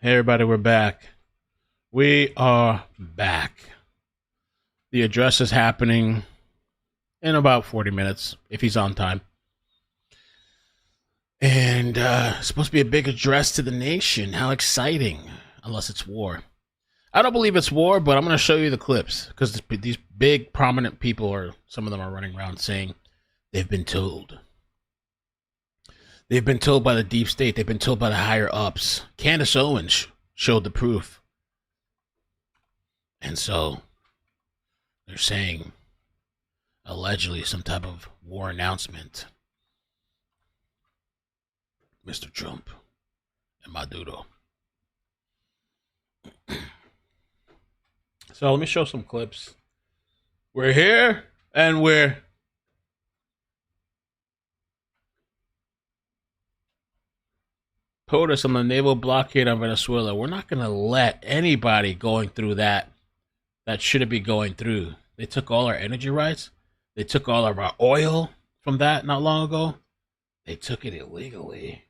Hey everybody, we're back. We are back. The address is happening in about 40 minutes, if he's on time. And it's supposed to be a big address to the nation. How exciting. Unless it's war. I don't believe it's war, but I'm going to show you the clips. Because these big, prominent people, or some of them are running around saying they've been told. They've been told by the deep state. They've been told by the higher ups. Candace Owens showed the proof. And so they're saying allegedly some type of war announcement. Mr. Trump and Maduro. So let me show some clips. We're here and we're POTUS on the naval blockade on Venezuela. We're not going to let anybody going through that shouldn't be going through. They took all our energy rights. They took all of our oil from that not long ago. They took it illegally.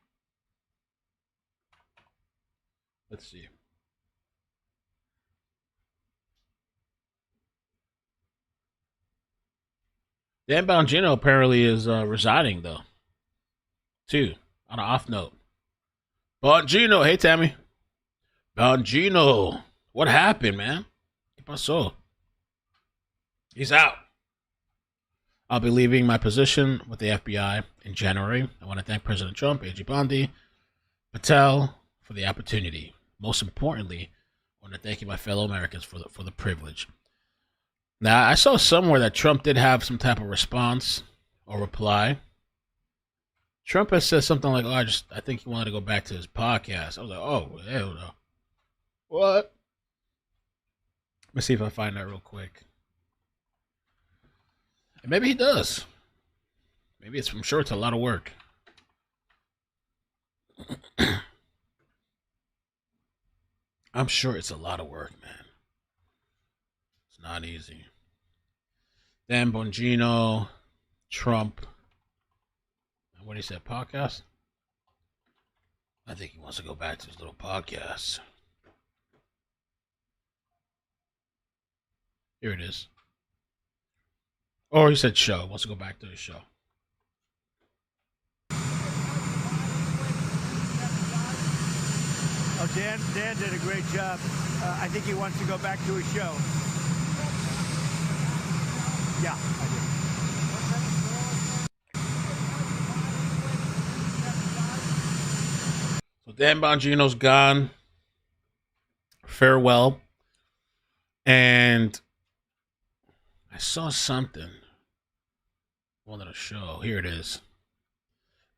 Let's see. Dan Bongino apparently is resigning, though, too, on an off note. Bongino, hey, Tammy. Bongino, what happened, man? ¿Qué pasó? He's out. I'll be leaving my position with the FBI in January. I want to thank President Trump, A.G. Bondi, Patel for the opportunity. Most importantly, I want to thank you, my fellow Americans, for the privilege. Now, I saw somewhere that Trump did have some type of response or reply. Trump has said something like, I think he wanted to go back to his podcast. I was like, oh, hell no. What? Let me see if I find that real quick. And maybe he does. Maybe I'm sure it's a lot of work. I'm sure it's a lot of work, man. It's not easy. Dan Bongino, Trump. What he said, podcast? I think he wants to go back to his little podcast. Here it is. Or he said show. Wants to go back to his show. Oh, Dan did a great job. I think he wants to go back to his show. Yeah, I do. So Dan Bongino's gone. Farewell. And I saw something. I wanted to show. Here it is.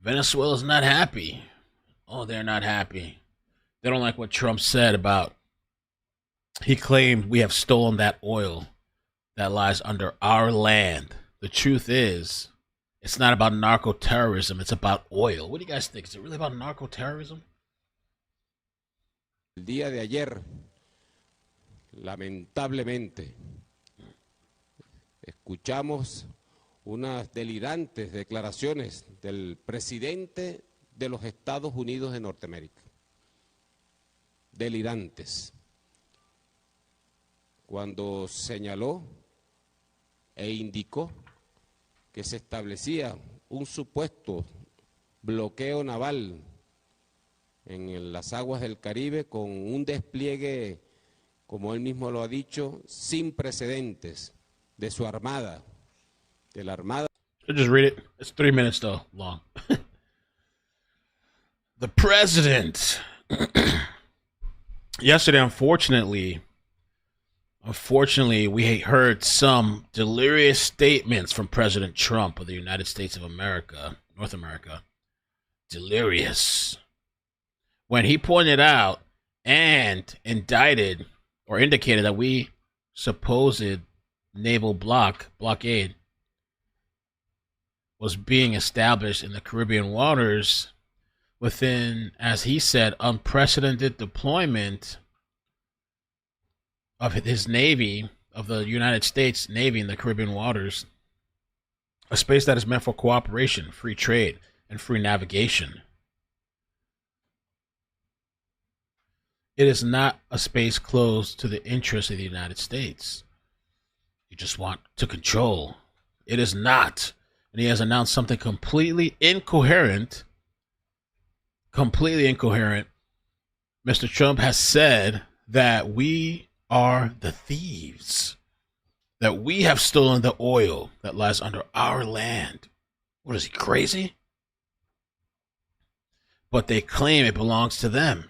Venezuela's not happy. Oh, they're not happy. They don't like what Trump said about, he claimed we have stolen that oil that lies under our land. The truth is, it's not about narco-terrorism. It's about oil. What do you guys think? Is it really about narco-terrorism? El día de ayer, lamentablemente, escuchamos unas delirantes declaraciones del presidente de los Estados Unidos de Norteamérica. Delirantes. Cuando señaló e indicó que se establecía un supuesto bloqueo naval en las aguas del Caribe con un despliegue, como él mismo lo ha dicho, sin precedentes de su armada, de la armada. I'll just read it. It's 3 minutes though, long. The president. Yesterday, unfortunately, we heard some delirious statements from President Trump of the United States of America, North America. Delirious. When he pointed out and indicted or indicated that we supposed naval blockade was being established in the Caribbean waters within, as he said, unprecedented deployment of his Navy, of the United States Navy in the Caribbean waters, a space that is meant for cooperation, free trade, and free navigation. It is not a space closed to the interests of the United States. You just want to control. It is not. And he has announced something completely incoherent. Completely incoherent. Mr. Trump has said that we are the thieves. That we have stolen the oil that lies under our land. What is he, crazy? But they claim it belongs to them.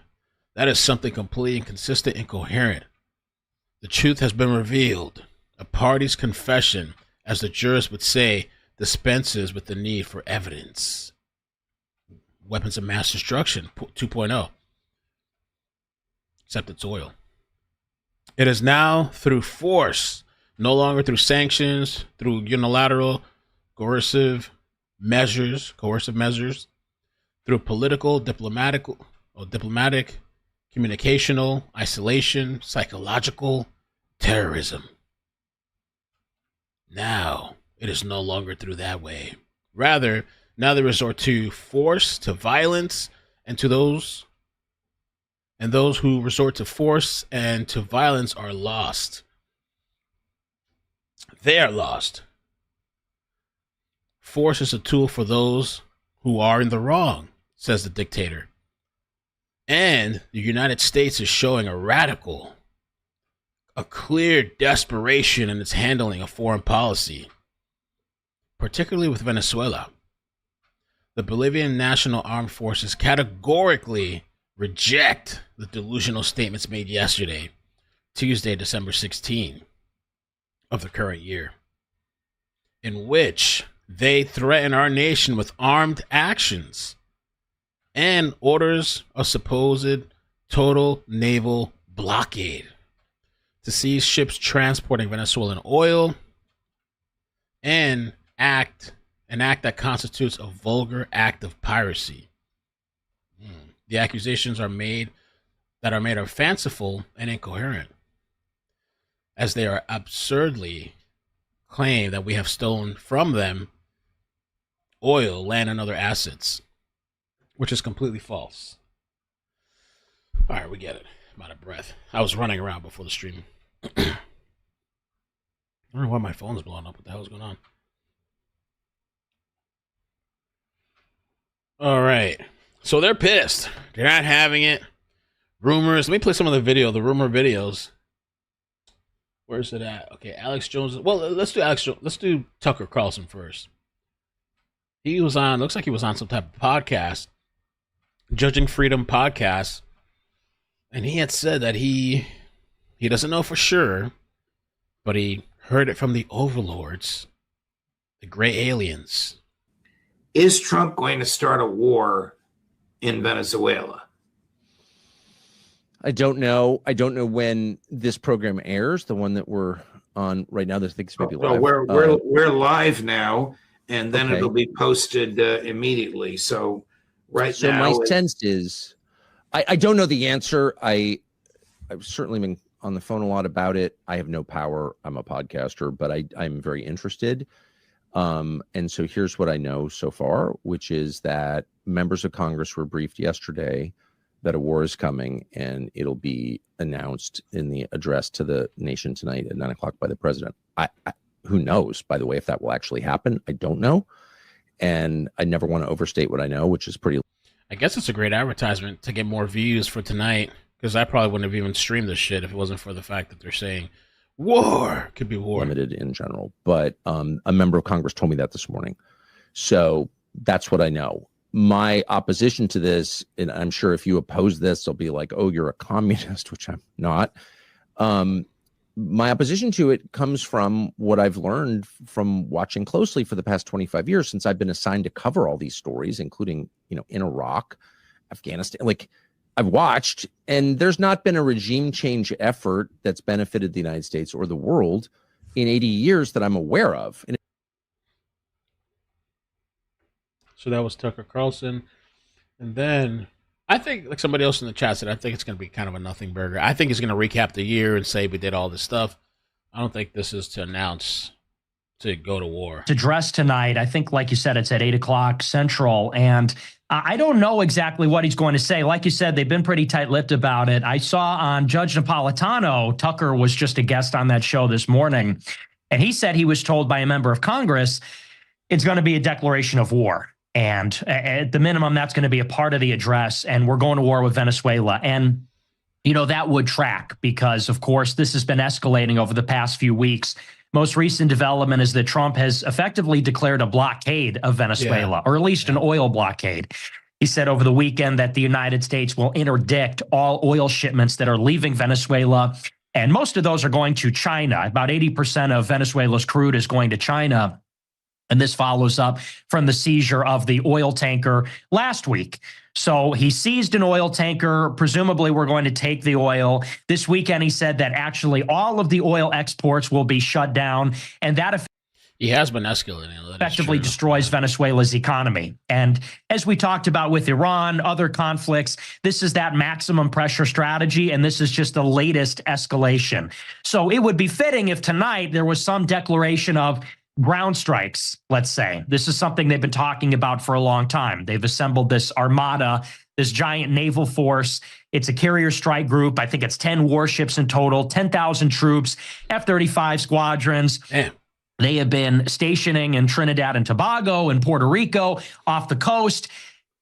That is something completely inconsistent and incoherent. The truth has been revealed. A party's confession, as the jurist would say, dispenses with the need for evidence. Weapons of mass destruction 2.0. Except it's oil. It is now through force, no longer through sanctions, through unilateral, coercive measures, through political, diplomatic, communicational, isolation, psychological terrorism. Now, it is no longer through that way. Rather, now they resort to force, to violence, and those who resort to force and to violence are lost. They are lost. Force is a tool for those who are in the wrong, says the dictator. And the United States is showing a clear desperation in its handling of foreign policy, particularly with Venezuela. The Bolivian National Armed Forces categorically reject the delusional statements made yesterday, Tuesday, December 16 of the current year, in which they threaten our nation with armed actions and orders a supposed total naval blockade to seize ships transporting Venezuelan oil and an act that constitutes a vulgar act of piracy. The accusations are made are fanciful and incoherent, as they are absurdly claim that we have stolen from them oil, land, and other assets, which is completely false. All right, we get it. I'm out of breath. I was running around before the stream. I don't know why my phone's blowing up. What the hell is going on? All right. So they're pissed. They're not having it. Rumors. Let me play some of the rumor videos. Where's it at? Okay, Alex Jones. Well, let's do Alex Jones. Let's do Tucker Carlson first. He was on, looks like he was on some type of podcast, Judging Freedom podcast. And he had said that he doesn't know for sure, but he heard it from the overlords, the gray aliens. Is Trump going to start a war in Venezuela? I don't know. I don't know when this program airs, the one that we're on right now. This thing's maybe live. We're live now, and then okay. It'll be posted immediately. So now, my sense is, I don't know the answer. I've certainly been on the phone a lot about it. I have no power. I'm a podcaster, but I'm very interested. And so here's what I know so far, which is that members of Congress were briefed yesterday that a war is coming, and it'll be announced in the address to the nation tonight at 9:00 by the president. Who knows, by the way, if that will actually happen? I don't know. And I never want to overstate what I know, which is pretty. I guess it's a great advertisement to get more views for tonight, because I probably wouldn't have even streamed this shit if it wasn't for the fact that they're saying war. Could be war. Limited in general. But a member of Congress told me that this morning. So that's what I know. My opposition to this, and I'm sure if you oppose this, they'll be like, oh, you're a communist, which I'm not. My opposition to it comes from what I've learned from watching closely for the past 25 years since I've been assigned to cover all these stories, including, in Iraq, Afghanistan. Like, I've watched, and there's not been a regime change effort that's benefited the United States or the world in 80 years that I'm aware of. And so that was Tucker Carlson. And then I think, like somebody else in the chat said, I think it's going to be kind of a nothing burger. I think he's going to recap the year and say we did all this stuff. I don't think this is to announce to go to war. To address tonight, I think, like you said, it's at 8:00 Central. And I don't know exactly what he's going to say. Like you said, they've been pretty tight-lipped about it. I saw on Judge Napolitano, Tucker was just a guest on that show this morning, and he said he was told by a member of Congress it's going to be a declaration of war. And at the minimum, that's going to be a part of the address, and we're going to war with Venezuela. And, you know, that would track because, of course, this has been escalating over the past few weeks. Most recent development is that Trump has effectively declared a blockade of Venezuela, or at least an oil blockade. He said over the weekend that the United States will interdict all oil shipments that are leaving Venezuela, and most of those are going to China. About 80% of Venezuela's crude is going to China. And this follows up from the seizure of the oil tanker last week. So he seized an oil tanker. Presumably, we're going to take the oil. This weekend, he said that actually all of the oil exports will be shut down. And that he has been escalating. Effectively destroys Venezuela's economy. And as we talked about with Iran, other conflicts, this is that maximum pressure strategy. And this is just the latest escalation. So it would be fitting if tonight there was some declaration of ground strikes, let's say. This is something they've been talking about for a long time. They've assembled this armada, this giant naval force. It's a carrier strike group. I think it's 10 warships in total, 10,000 troops, F-35 squadrons. Damn. They have been stationing in Trinidad and Tobago and Puerto Rico off the coast.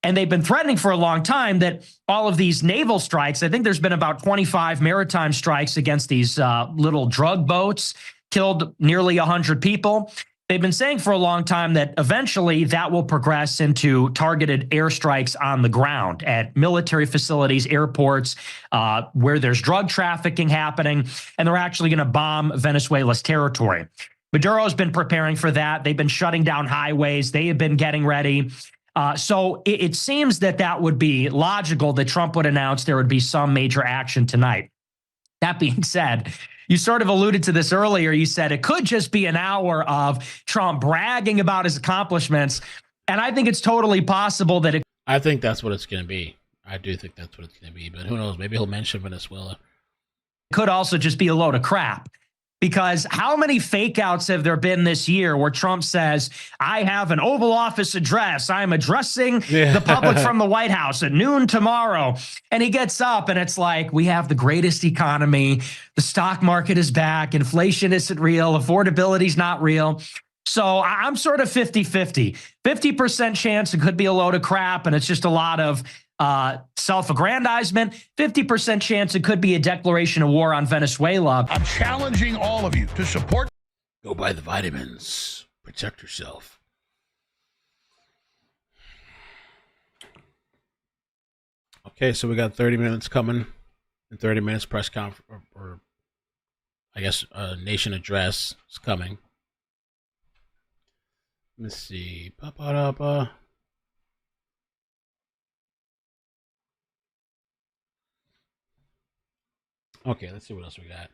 And they've been threatening for a long time that all of these naval strikes, I think there's been about 25 maritime strikes against these little drug boats, killed nearly 100 people. They've been saying for a long time that eventually that will progress into targeted airstrikes on the ground at military facilities, airports, where there's drug trafficking happening, and they're actually going to bomb Venezuela's territory. Maduro's been preparing for that. They've been shutting down highways. They have been getting ready. So it seems that that would be logical that Trump would announce there would be some major action tonight. That being said, you sort of alluded to this earlier. You said it could just be an hour of Trump bragging about his accomplishments. And I think it's totally possible that I think that's what it's going to be. I do think that's what it's going to be. But who knows? Maybe he'll mention Venezuela. It could also just be a load of crap. Because how many fake outs have there been this year where Trump says, I have an Oval Office address. I'm addressing the public from the White House at noon tomorrow. And he gets up and it's like, we have the greatest economy. The stock market is back. Inflation isn't real. Affordability is not real. So I'm sort of 50-50. 50% chance it could be a load of crap and it's just a lot of self-aggrandizement. 50% chance it could be a declaration of war on Venezuela. I'm challenging all of you to support. Go buy the vitamins. Protect yourself. Okay, so we got 30 minutes coming. In 30 minutes, press conference, or I guess a nation address is coming. Let's see. Okay, let's see what else we got.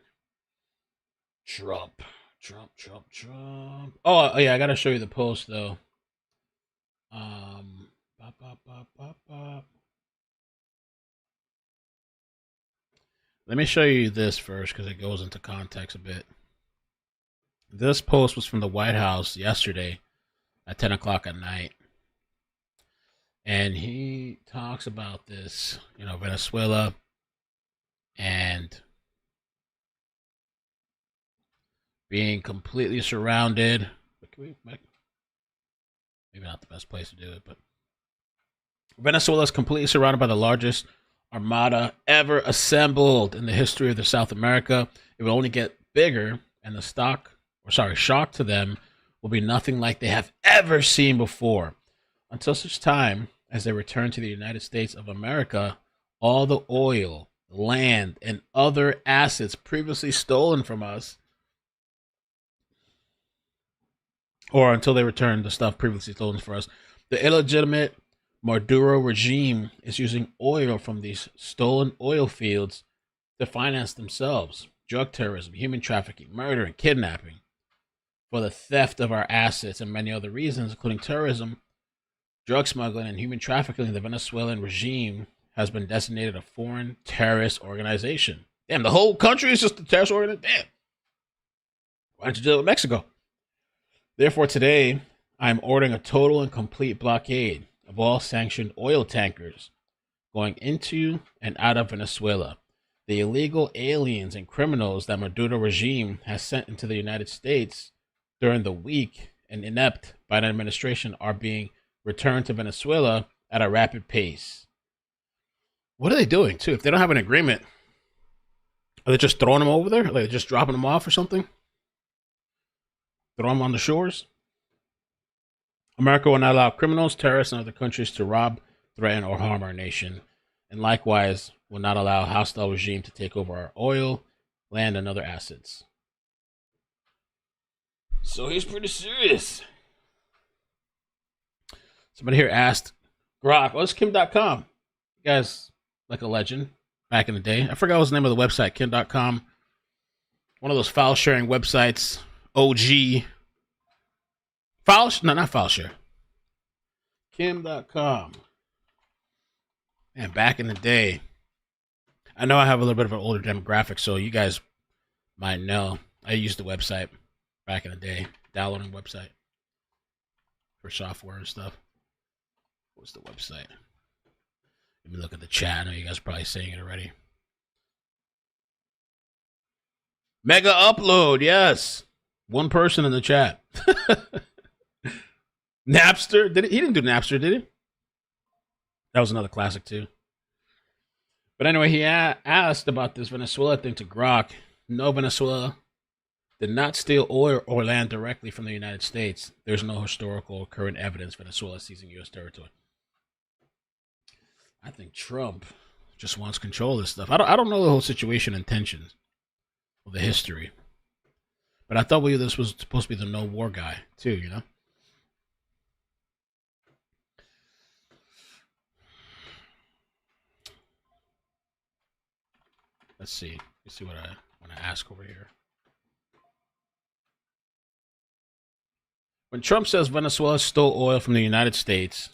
Trump. Oh yeah, I gotta show you the post though. Let me show you this first because it goes into context a bit. This post was from the White House yesterday at 10 o'clock at night. And he talks about this, Venezuela and being completely surrounded. Maybe not the best place to do it, but Venezuela is completely surrounded by the largest armada ever assembled in the history of the South America. It will only get bigger, and the shock to them will be nothing like they have ever seen before. Until such time as they return to the United States of America, all the oil, land, and other assets previously stolen from us, or until they return the stuff previously stolen from us, the illegitimate Maduro regime is using oil from these stolen oil fields to finance themselves, drug terrorism, human trafficking, murder, and kidnapping. For the theft of our assets and many other reasons, including terrorism, drug smuggling, and human trafficking, the Venezuelan regime has been designated a foreign terrorist organization. Damn, the whole country is just a terrorist organization? Damn. Why don't you do it with Mexico? Therefore, today, I am ordering a total and complete blockade of all sanctioned oil tankers going into and out of Venezuela. The illegal aliens and criminals that Maduro regime has sent into the United States during the weak and inept Biden administration are being returned to Venezuela at a rapid pace. What are they doing, too? If they don't have an agreement, are they just throwing them over there? Are they just dropping them off or something? Throw them on the shores? America will not allow criminals, terrorists, and other countries to rob, threaten, or harm our nation, and likewise will not allow a hostile regime to take over our oil, land, and other assets. So he's pretty serious. Somebody here asked Grok, what's Kim.com? You guys like a legend back in the day. I forgot what the name of the website, Kim.com. One of those file sharing websites. OG. Not file share. Kim.com. And back in the day, I know I have a little bit of an older demographic, so you guys might know. I used the website back in the day, downloading website for software and stuff. What's the website? Let me look at the chat. I know you guys are probably saying it already. Mega Upload, yes. One person in the chat. Napster? He didn't do Napster, did he? That was another classic, too. But anyway, he asked about this Venezuela thing to Grok. No, Venezuela did not steal oil or land directly from the United States. There's no historical or current evidence Venezuela seizing U.S. territory. I think Trump just wants control of this stuff. I don't know the whole situation and tensions of the history. But I thought this was supposed to be the no war guy, too, you know? Let's see. Let's see what I want to ask over here. When Trump says Venezuela stole oil from the United States,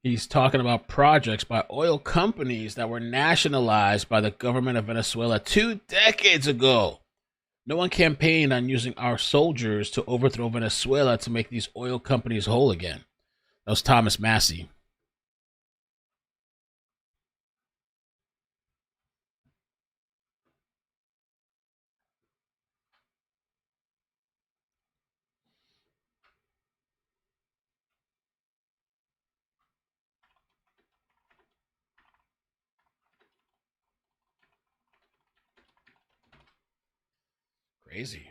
he's talking about projects by oil companies that were nationalized by the government of Venezuela 2 decades ago. No one campaigned on using our soldiers to overthrow Venezuela to make these oil companies whole again. That was Thomas Massey. Crazy.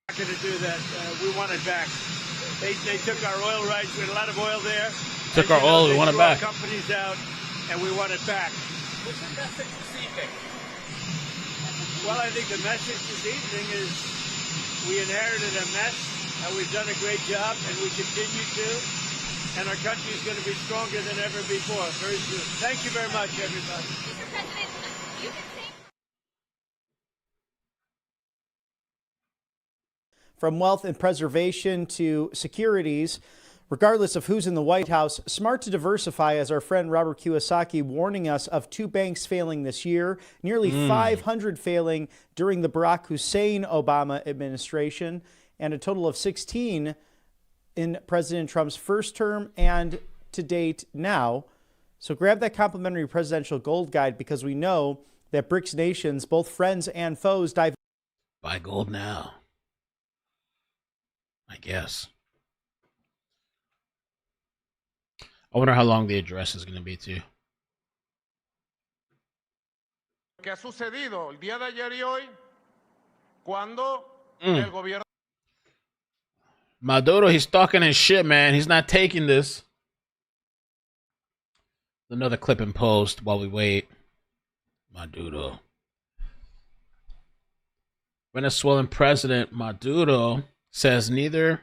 Not going to do that. We want it back. They took our oil rights. We had a lot of oil there. Took our oil. We want it back. Companies out, and we want it back. What's the message this evening? Well, I think the message this evening is we inherited a mess, and we've done a great job, and we continue to. And our country is going to be stronger than ever before, very soon. Thank you very much, everybody. Mr. President, you can say... From wealth and preservation to securities, regardless of who's in the White House, smart to diversify, as our friend Robert Kiyosaki warning us of 2 banks failing this year, nearly 500 failing during the Barack Hussein Obama administration, and a total of 16 in President Trump's first term and to date now. So grab that complimentary presidential gold guide, because we know that BRICS nations, both friends and foes, dive. Buy gold now. I guess. I wonder how long the address is going to be, too. ¿Qué ha sucedido el día de ayer y hoy cuando el gobierno... Maduro, he's talking his shit, man. He's not taking this. Another clip and post while we wait. Maduro. Venezuelan President Maduro says neither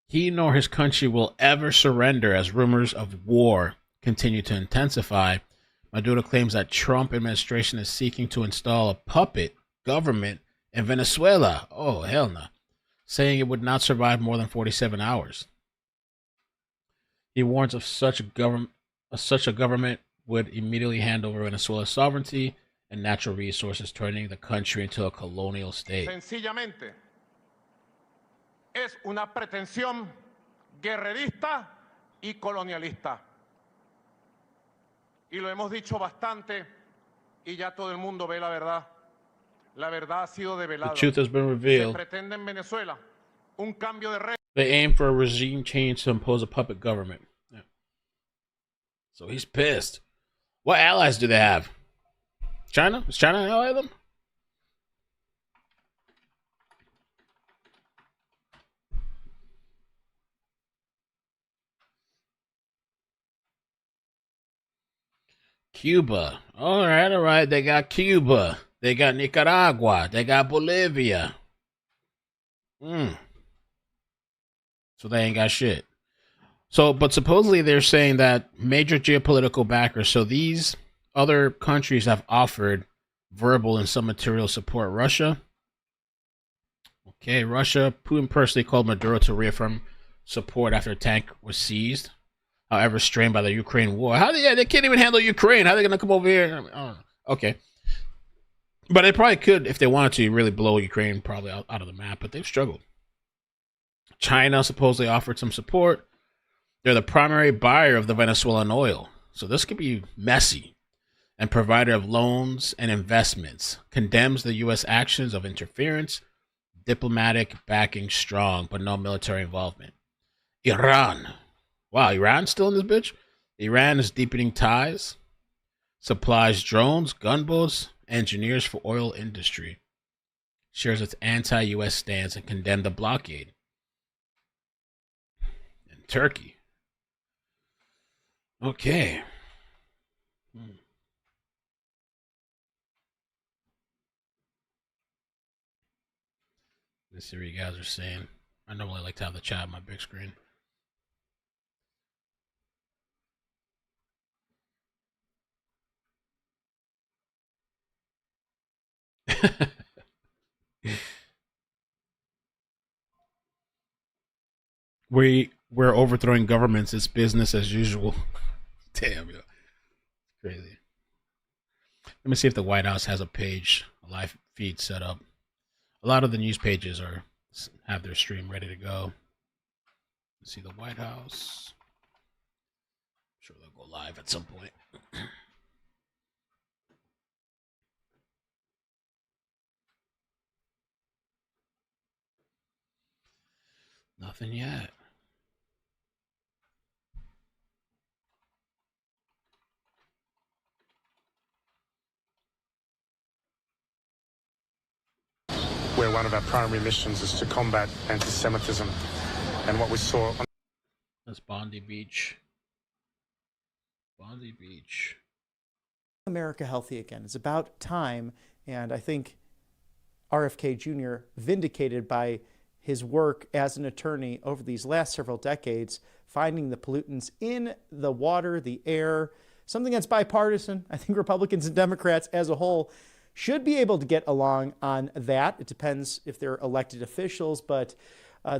he nor his country will ever surrender as rumors of war continue to intensify. Maduro claims that Trump administration is seeking to install a puppet government in Venezuela. Oh, hell no. Saying it would not survive more than 47 hours. He warns of such a government would immediately hand over Venezuela's sovereignty and natural resources, turning the country into a colonial state. Sencillamente es una pretensión guerrerista y colonialista. Y lo hemos dicho bastante y ya todo el mundo ve la verdad. La verdad ha sido develada. The truth has been revealed. Se pretende en Venezuela un cambio de régimen. They aim for a regime change to impose a puppet government. Yeah. So he's pissed. What allies do they have? China? Is China an ally of them? Cuba. All right. They got Cuba. They got Nicaragua. They got Bolivia. So they ain't got shit. So, but supposedly they're saying that major geopolitical backers, so these other countries have offered verbal and some material support. Russia. Okay, Russia. Putin personally called Maduro to reaffirm support after a tank was seized. However, strained by the Ukraine war. They can't even handle Ukraine. How are they going to come over here? I don't know. Okay. But they probably could, if they wanted to, really blow Ukraine probably out of the map, but they've struggled. China supposedly offered some support. They're the primary buyer of the Venezuelan oil. So this could be messy. And provider of loans and investments. Condemns the U.S. actions of interference. Diplomatic backing strong, but no military involvement. Iran. Wow, Iran's still in this bitch? Iran is deepening ties. Supplies drones, gunboats, engineers for oil industry. Shares its anti-U.S. stance and condemned the blockade. And Turkey. Okay. Let's see what you guys are saying. I normally like to have the chat on my big screen. We're overthrowing governments. It's business as usual. Damn, yo. Crazy. Let me see if the White House has a page, a live feed set up. A lot of the news pages have their stream ready to go. Let's see the White House. I'm sure they'll go live at some point. Nothing yet. Where one of our primary missions is to combat anti-Semitism. And what we saw... That's Bondi Beach. Bondi Beach. America healthy again. It's about time, and I think RFK Jr. vindicated by his work as an attorney over these last several decades, finding the pollutants in the water, the air, something that's bipartisan. I think Republicans and Democrats as a whole should be able to get along on that. It depends if they're elected officials, but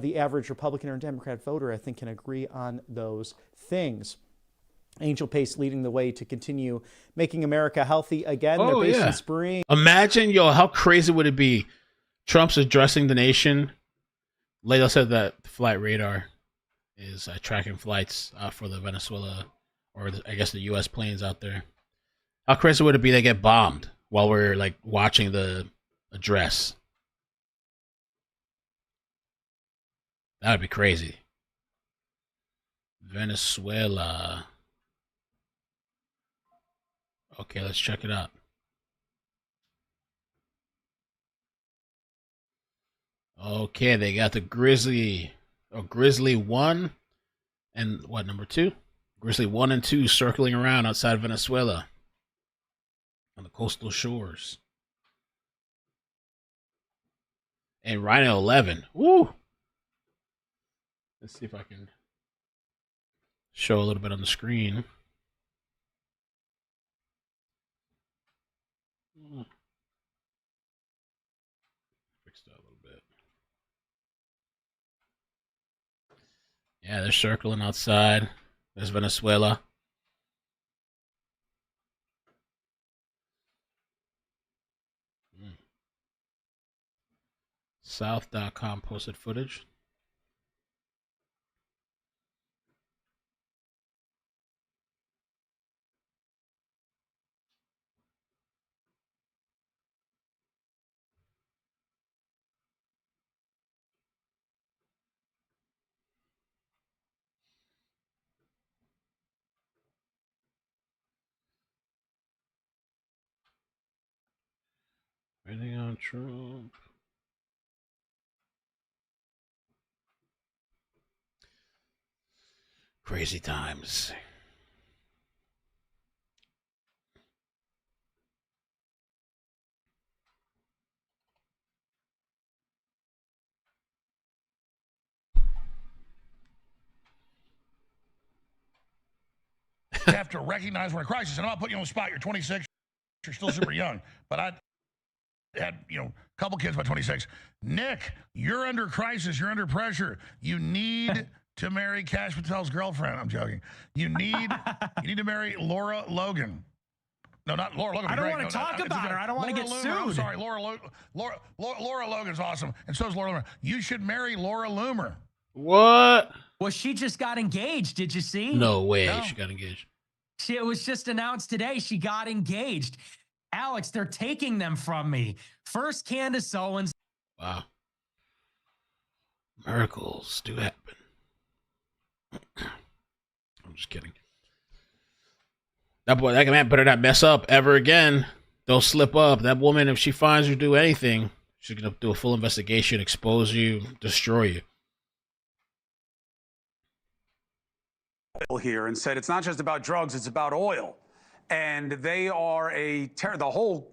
the average Republican or Democrat voter, I think, can agree on those things. Angel Pace leading the way to continue making America healthy again. Oh, they're based yeah. in Spring. Imagine, how crazy would it be? Trump's addressing the nation. Later said that flight radar is tracking flights for the Venezuela, or I guess the U.S. planes out there. How crazy would it be they get bombed while we're watching the address? That would be crazy. Venezuela. Okay, let's check it out. Okay, they got the Grizzly 1 and what, number 2? Grizzly 1 and 2 circling around outside Venezuela on the coastal shores. And Rhino 11. Woo! Let's see if I can show a little bit on the screen. Fix that a little bit. Yeah, they're circling outside. There's Venezuela. South.com posted footage. Waiting on Trump. Crazy times. You have to recognize we're in a crisis. And I'm not putting you on the spot. You're 26. You're still super young. But I had, a couple kids by 26. Nick, you're under crisis. You're under pressure. You need to marry Cash Patel's girlfriend. I'm joking. You need to marry Laura Logan. No, not Laura Logan. I don't want to talk about her. I don't want to get sued. I'm sorry, Laura Logan's awesome, and so is Laura Loomer. You should marry Laura Loomer. What? Well, she just got engaged. Did you see? No way. She got engaged. It was just announced today. She got engaged. Alex, they're taking them from me. First, Candace Owens. Wow. Miracles do happen. I'm just kidding. That man better not mess up ever again. Don't slip up. That woman, if she finds you do anything, she's going to do a full investigation, expose you, destroy you. Here and said it's not just about drugs, it's about oil. And they are the whole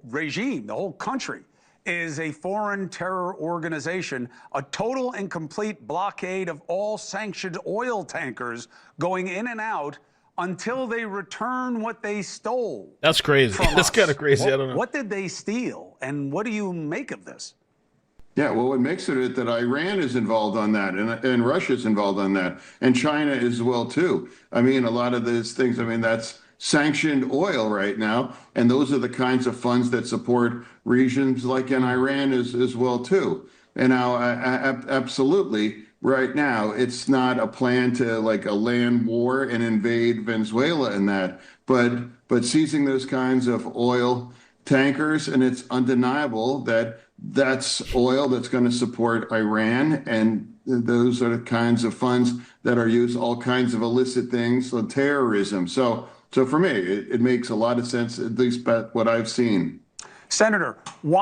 regime, the whole country is a foreign terror organization, a total and complete blockade of all sanctioned oil tankers going in and out until they return what they stole. That's crazy. That's kind of crazy. I don't know. What did they steal, and what do you make of this? Yeah, well, what makes it that Iran is involved on that, and Russia's involved on that, and China as well, too. I mean, a lot of these things, that's sanctioned oil right now, and those are the kinds of funds that support regimes like in Iran as well, too. And now, absolutely, right now, it's not a plan to like a land war and invade Venezuela and that, but seizing those kinds of oil tankers, and it's undeniable that that's oil that's going to support Iran, and those are the kinds of funds that are used, all kinds of illicit things, so terrorism. So for me, it makes a lot of sense, at least by what I've seen. Senator, why?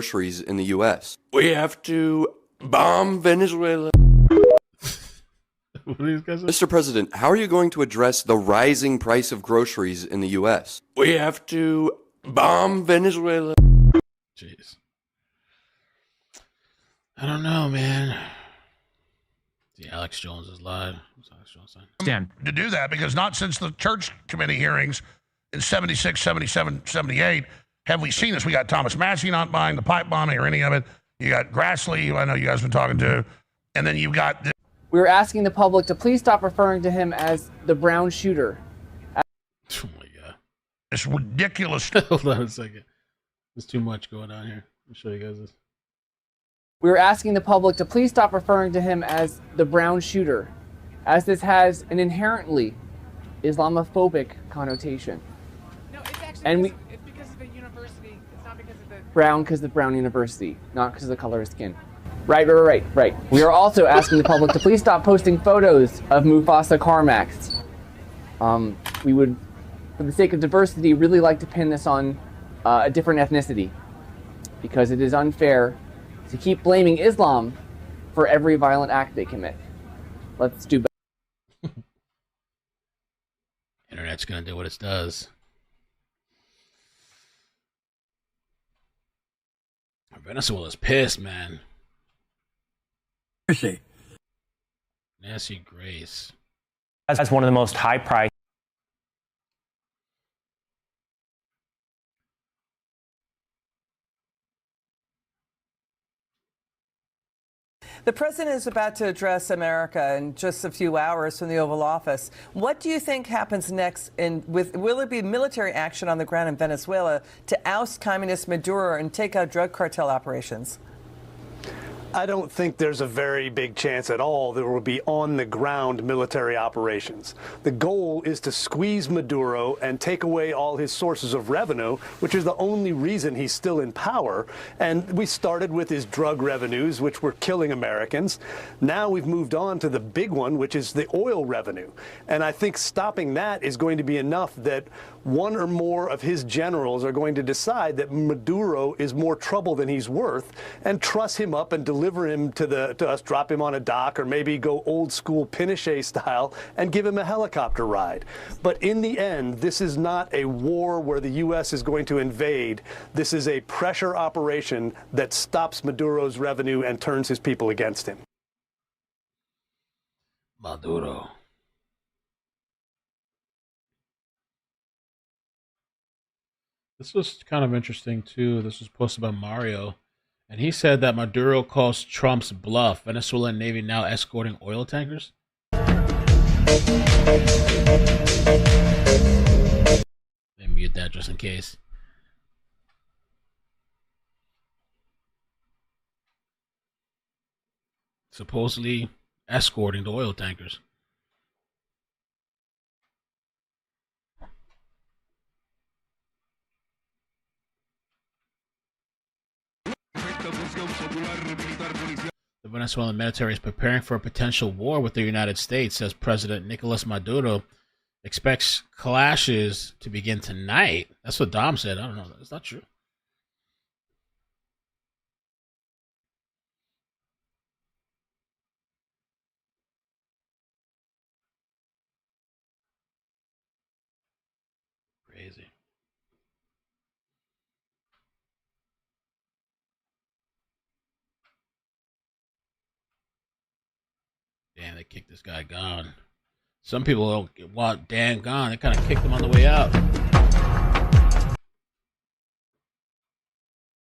Groceries in the U.S. We have to bomb Venezuela. Mr. President, how are you going to address the rising price of groceries in the U.S.? We have to bomb Venezuela. Jeez. I don't know, man. See, Alex Jones is live. What's Alex Jones saying? To do that, because not since the church committee hearings in 76, 77, 78 have we seen this. We got Thomas Massey not buying the pipe bombing or any of it. You got Grassley, who I know you guys have been talking to. And then you've got... We were asking the public to please stop referring to him as the brown shooter. Oh my God. It's ridiculous. Hold on a second. There's too much going on here. I'll show you guys this. We were asking the public to please stop referring to him as the brown shooter, as this has an inherently Islamophobic connotation. No, it's actually it's because of the university. It's not because of the... Brown because of the Brown University, not because of the color of skin. Right. We are also asking the public to please stop posting photos of Mufasa Carmax. We would, for the sake of diversity, really like to pin this on a different ethnicity, because it is unfair to keep blaming Islam for every violent act they commit. Let's do better. Internet's gonna do what it does. Venezuela's pissed, man. Nancy Grace. As one of the most high-priced The president is about to address America in just a few hours from the Oval Office. What do you think happens next? Will there be military action on the ground in Venezuela to oust communist Maduro and take out drug cartel operations? I don't think there's a very big chance at all there will be on-the-ground military operations. The goal is to squeeze Maduro and take away all his sources of revenue, which is the only reason he's still in power. And we started with his drug revenues, which were killing Americans. Now we've moved on to the big one, which is the oil revenue. And I think stopping that is going to be enough that one or more of his generals are going to decide that Maduro is more trouble than he's worth and truss him up and deliver him to us, drop him on a dock, or maybe go old school Pinochet style and give him a helicopter ride. But in the end, this is not a war where the U.S. is going to invade. This is a pressure operation that stops Maduro's revenue and turns his people against him. Maduro. This was kind of interesting, too. This was posted by Mario. And he said that Maduro calls Trump's bluff. Venezuelan Navy now escorting oil tankers. Let me mute that just in case. Supposedly escorting the oil tankers. The Venezuelan military is preparing for a potential war with the United States, says President Nicolas Maduro. Expects clashes to begin tonight. That's what Dom said. I don't know. That's not true. Crazy. Damn, they kicked this guy gone. Some people don't want Dan gone. They kind of kicked him on the way out. At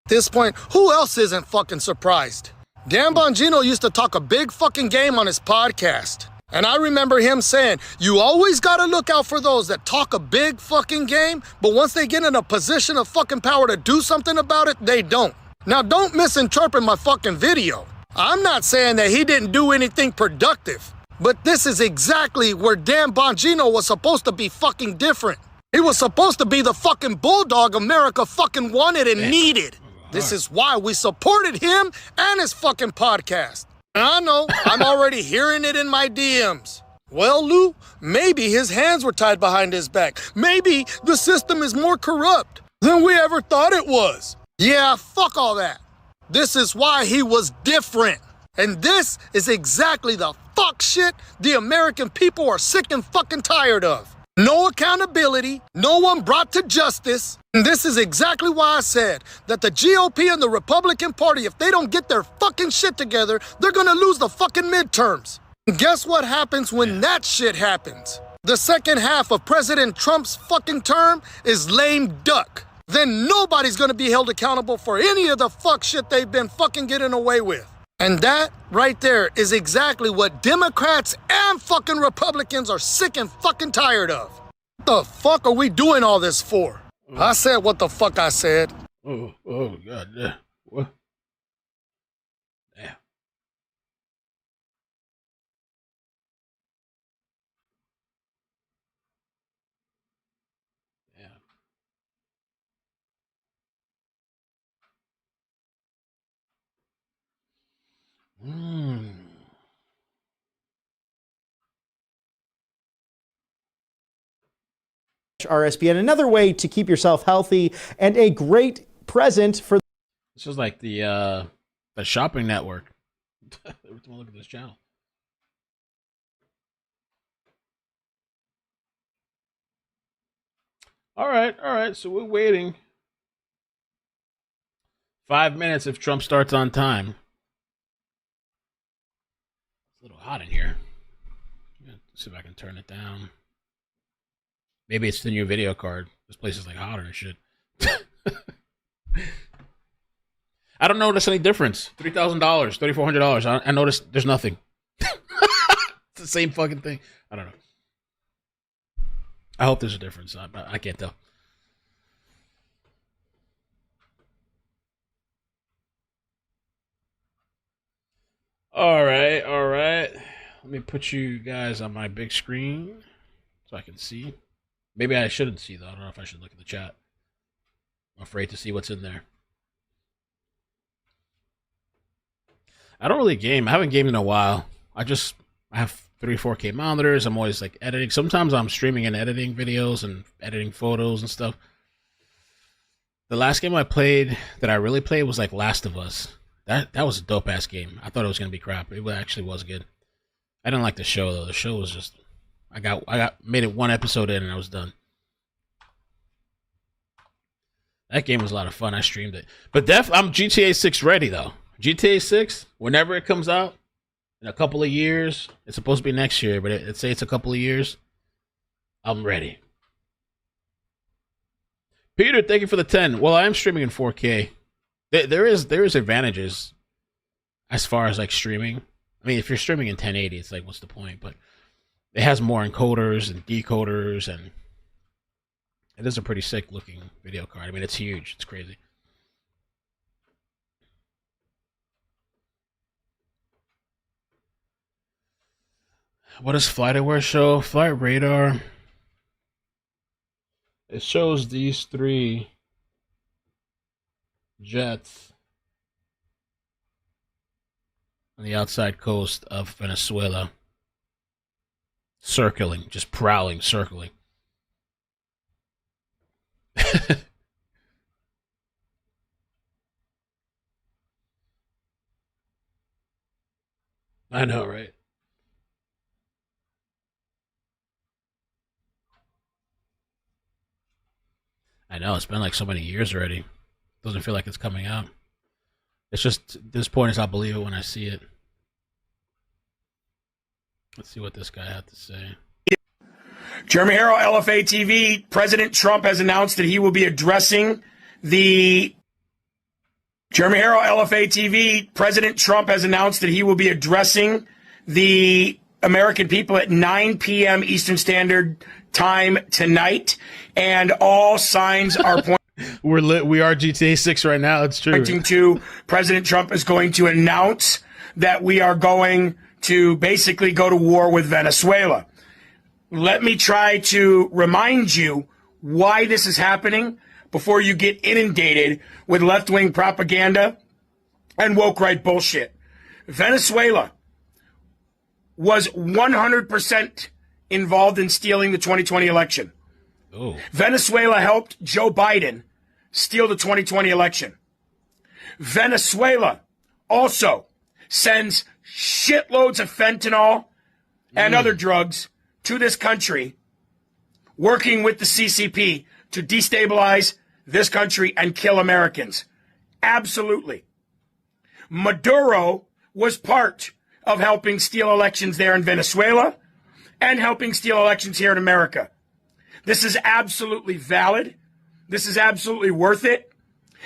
this point, who else isn't fucking surprised? Dan Bongino used to talk a big fucking game on his podcast. And I remember him saying, you always gotta look out for those that talk a big fucking game, but once they get in a position of fucking power to do something about it, they don't. Now, don't misinterpret my fucking video. I'm not saying that he didn't do anything productive, but this is exactly where Dan Bongino was supposed to be fucking different. He was supposed to be the fucking bulldog America fucking wanted and needed. This is why we supported him and his fucking podcast. And I know, I'm already hearing it in my DMs. Well, Lou, maybe his hands were tied behind his back. Maybe the system is more corrupt than we ever thought it was. Yeah, fuck all that. This is why he was different. And this is exactly the fuck shit the American people are sick and fucking tired of. No accountability, no one brought to justice. And this is exactly why I said that the GOP and the Republican Party, if they don't get their fucking shit together, they're gonna lose the fucking midterms. And guess what happens when that shit happens? The second half of President Trump's fucking term is lame duck. Then nobody's gonna be held accountable for any of the fuck shit they've been fucking getting away with. And that right there is exactly what Democrats and fucking Republicans are sick and fucking tired of. What the fuck are we doing all this for? I said what the fuck I said. Oh, God. What? Damn. RSBN, another way to keep yourself healthy and a great present for. This is like the shopping network. Every time I look at this channel. All right. So we're waiting 5 minutes if Trump starts on time. It's a little hot in here. Let's see if I can turn it down. Maybe it's the new video card. This place is like hotter and shit. I don't notice any difference. $3,000, $3,400. I noticed there's nothing. It's the same fucking thing. I don't know. I hope there's a difference. I can't tell. All right. Let me put you guys on my big screen so I can see. Maybe I shouldn't see, though. I don't know if I should look at the chat. I'm afraid to see what's in there. I don't really game. I haven't gamed in a while. I have 3 4K monitors. I'm always like editing. Sometimes I'm streaming and editing videos and editing photos and stuff. The last game I played that I really played was like Last of Us. That was a dope ass game. I thought it was gonna be crap. It actually was good. I didn't like the show though. The show was just I made it 1 episode in and I was done. That game was a lot of fun. I streamed it. But I'm GTA 6 ready though. GTA 6, whenever it comes out, in a couple of years, it's supposed to be next year, but let's say it's a couple of years, I'm ready. Peter, thank you for the 10. Well, I am streaming in 4K. There is advantages as far as like streaming. I mean, if you're streaming in 1080, it's like, what's the point? But it has more encoders and decoders, and it is a pretty sick looking video card. I mean, it's huge. It's crazy. What does FlightAware show? Flight Radar. It shows these 3 jets on the outside coast of Venezuela. Circling, just prowling, circling. I know, right? I know, it's been like so many years already. Doesn't feel like it's coming out. It's just, at this point, I'll believe it when I see it. Let's see what this guy had to say. Jeremy Harrell, LFA TV. President Trump has announced that he will be addressing the... Jeremy Harrell, LFA TV. President Trump has announced that he will be addressing the American people at 9 p.m. Eastern Standard Time tonight, and all signs are pointing. We are GTA 6 right now. It's true. Pointing to President Trump is going to announce that we are going to basically go to war with Venezuela. Let me try to remind you why this is happening before you get inundated with left-wing propaganda and woke right bullshit. Venezuela was 100% involved in stealing the 2020 election. Oh. Venezuela helped Joe Biden steal the 2020 election. Venezuela also sends shitloads of fentanyl and other drugs to this country, working with the CCP to destabilize this country and kill Americans. Absolutely. Maduro was part of helping steal elections there in Venezuela and helping steal elections here in America. This is absolutely valid. This is absolutely worth it.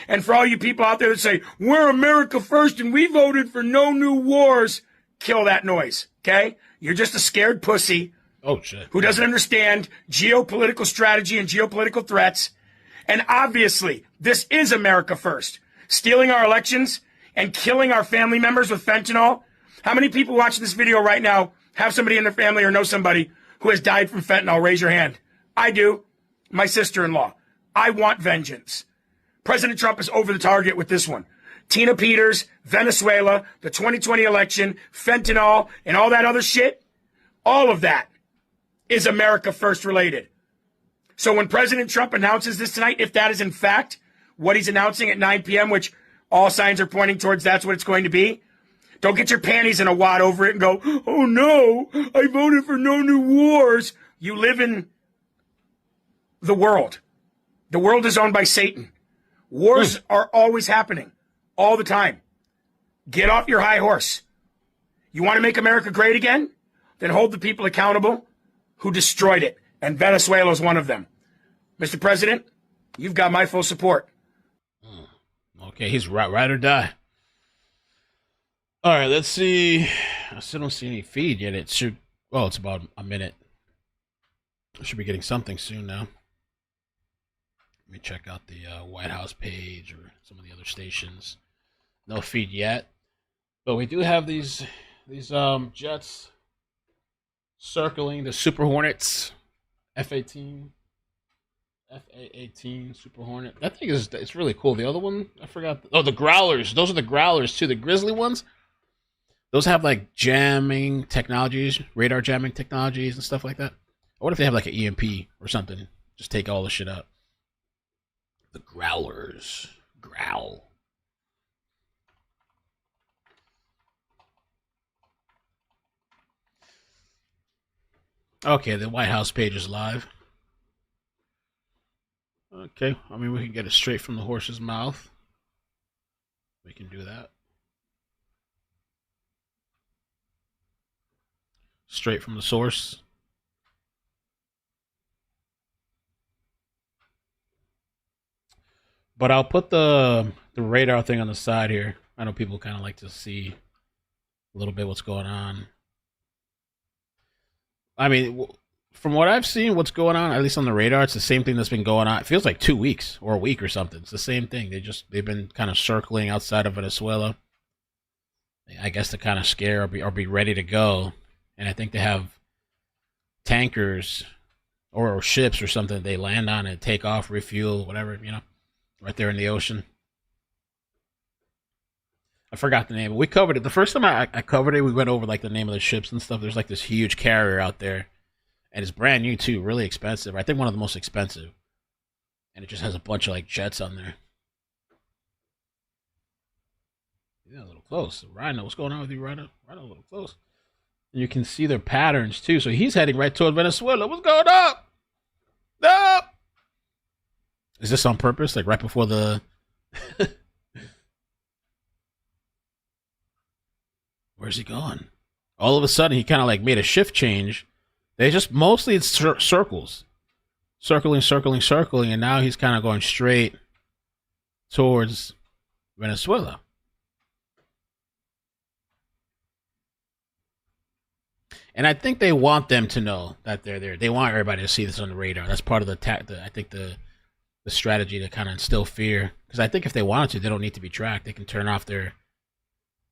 And for all you people out there that say, we're America first and we voted for no new wars, kill that noise, okay? You're just a scared pussy who doesn't understand geopolitical strategy and geopolitical threats. And obviously, this is America first. Stealing our elections and killing our family members with fentanyl. How many people watching this video right now have somebody in their family or know somebody who has died from fentanyl? Raise your hand. I do. My sister-in-law. I want vengeance. President Trump is over the target with this one. Tina Peters, Venezuela, the 2020 election, fentanyl, and all that other shit. All of that is America first related. So when President Trump announces this tonight, if that is in fact what he's announcing at 9 p.m., which all signs are pointing towards that's what it's going to be, don't get your panties in a wad over it and go, oh no, I voted for no new wars. You live in the world. The world is owned by Satan. Wars are always happening, all the time. Get off your high horse. You want to make America great again? Then hold the people accountable who destroyed it. And Venezuela is one of them. Mr. President, you've got my full support. Okay, he's ride or die. All right, let's see. I still don't see any feed yet. It should. Well, it's about a minute. I should be getting something soon now. Let me check out the White House page or some of the other stations. No feed yet, but we do have these jets circling the Super Hornets, F-18 Super Hornet. That thing it's really cool. The other one, I forgot. Oh, the Growlers. Those are the Growlers too. The Grizzly ones. Those have like jamming technologies, radar jamming technologies and stuff like that. What if they have like an EMP or something? Just take all the shit out. The Growlers. Growl. Okay, the White House page is live. Okay, I mean, we can get it straight from the horse's mouth. We can do that. Straight from the source. But I'll put the radar thing on the side here. I know people kind of like to see a little bit what's going on. I mean, from what I've seen, what's going on, at least on the radar, it's the same thing that's been going on. It feels like 2 weeks or a week or something. It's the same thing. They've been kind of circling outside of Venezuela. I guess to kind of scare or be ready to go. And I think they have tankers or ships or something they land on and take off, refuel, whatever, right there in the ocean. I forgot the name. We covered it. The first time I covered it, we went over like the name of the ships and stuff. There's like this huge carrier out there. And it's brand new too, really expensive. I think one of the most expensive. And it just has a bunch of like jets on there. Yeah, a little close. Rhino, what's going on with you, Rhino? Rhino, a little close. And you can see their patterns too. So he's heading right toward Venezuela. What's going up? Up! Is this on purpose? Like right before the... Where's he going? All of a sudden, he kind of like made a shift change. They just mostly it's circles, circling, and now he's kind of going straight towards Venezuela. And I think they want them to know that they're there. They want everybody to see this on the radar. That's part of the strategy to kind of instill fear. Because I think if they wanted to, they don't need to be tracked. They can turn off their,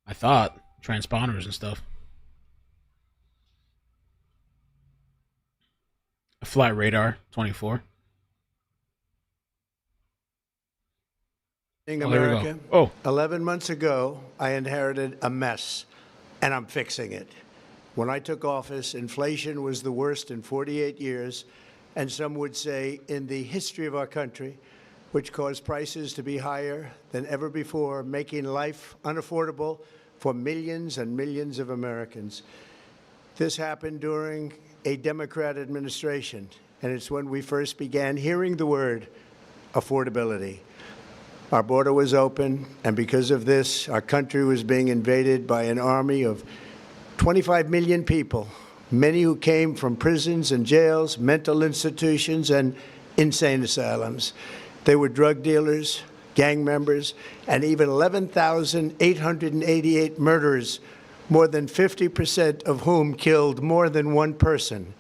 I thought, transponders and stuff. Flight radar 24. In America, 11 months ago, I inherited a mess, and I'm fixing it. When I took office, inflation was the worst in 48 years, and some would say in the history of our country, which caused prices to be higher than ever before, making life unaffordable for millions and millions of Americans. This happened during a Democrat administration, and it's when we first began hearing the word affordability. Our border was open, and because of this, our country was being invaded by an army of 25 million people, many who came from prisons and jails, mental institutions, and insane asylums. They were drug dealers, gang members, and even 11,888 murderers, more than 50% of whom killed more than one person.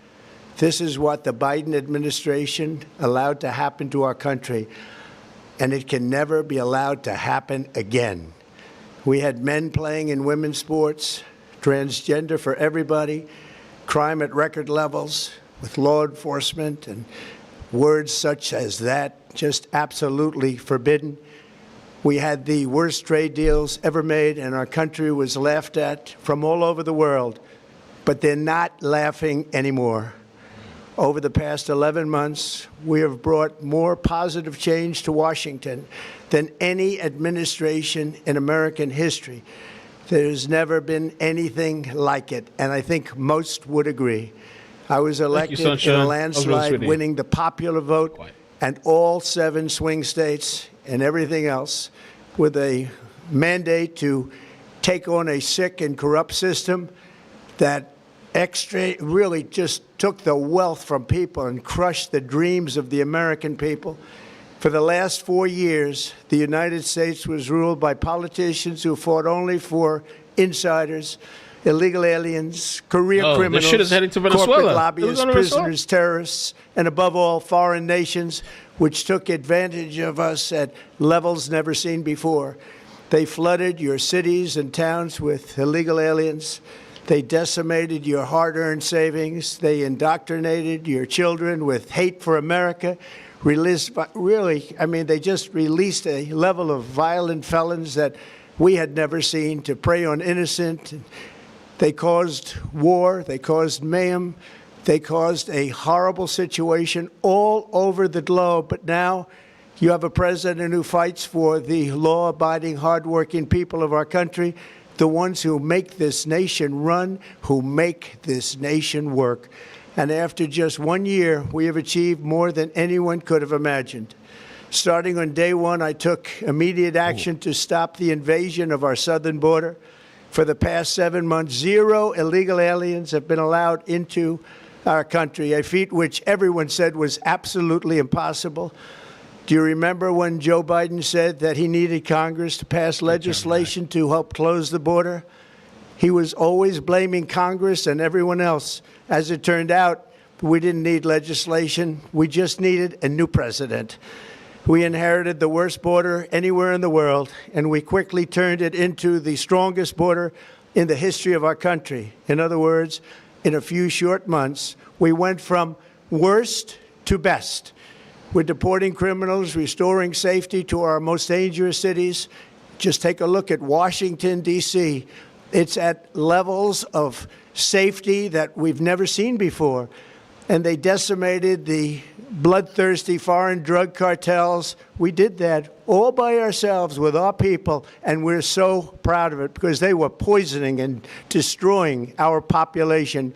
This is what the Biden administration allowed to happen to our country, and it can never be allowed to happen again. We had men playing in women's sports, transgender for everybody, crime at record levels with law enforcement, and words such as that just absolutely forbidden. We had the worst trade deals ever made, and our country was laughed at from all over the world. But they're not laughing anymore. Over the past 11 months, we have brought more positive change to Washington than any administration in American history. There's never been anything like it, and I think most would agree. I was elected in a landslide, winning the popular vote and all 7 swing states and everything else, with a mandate to take on a sick and corrupt system that really just took the wealth from people and crushed the dreams of the American people. For the last 4 years, the United States was ruled by politicians who fought only for insiders, illegal aliens, career criminals, this shit is heading to Venezuela. corporate lobbyists, prisoners, terrorists, and above all, foreign nations, which took advantage of us at levels never seen before. They flooded your cities and towns with illegal aliens. They decimated your hard-earned savings. They indoctrinated your children with hate for America. They just released a level of violent felons that we had never seen to prey on innocent. They caused war. They caused mayhem. They caused a horrible situation all over the globe. But now you have a president who fights for the law-abiding, hardworking people of our country, the ones who make this nation run, who make this nation work. And after just 1 year, we have achieved more than anyone could have imagined. Starting on day one, I took immediate action to stop the invasion of our southern border. For the past 7 months, 0 illegal aliens have been allowed into our country, a feat which everyone said was absolutely impossible. Do you remember when Joe Biden said that he needed Congress to pass legislation to help close the border? He was always blaming Congress and everyone else. As it turned out, we didn't need legislation. We just needed a new president. We inherited the worst border anywhere in the world, and we quickly turned it into the strongest border in the history of our country. In other words, in a few short months, we went from worst to best. We're deporting criminals, restoring safety to our most dangerous cities. Just take a look at Washington, D.C. It's at levels of safety that we've never seen before. And they decimated the bloodthirsty foreign drug cartels. We did that all by ourselves with our people, and we're so proud of it because they were poisoning and destroying our population.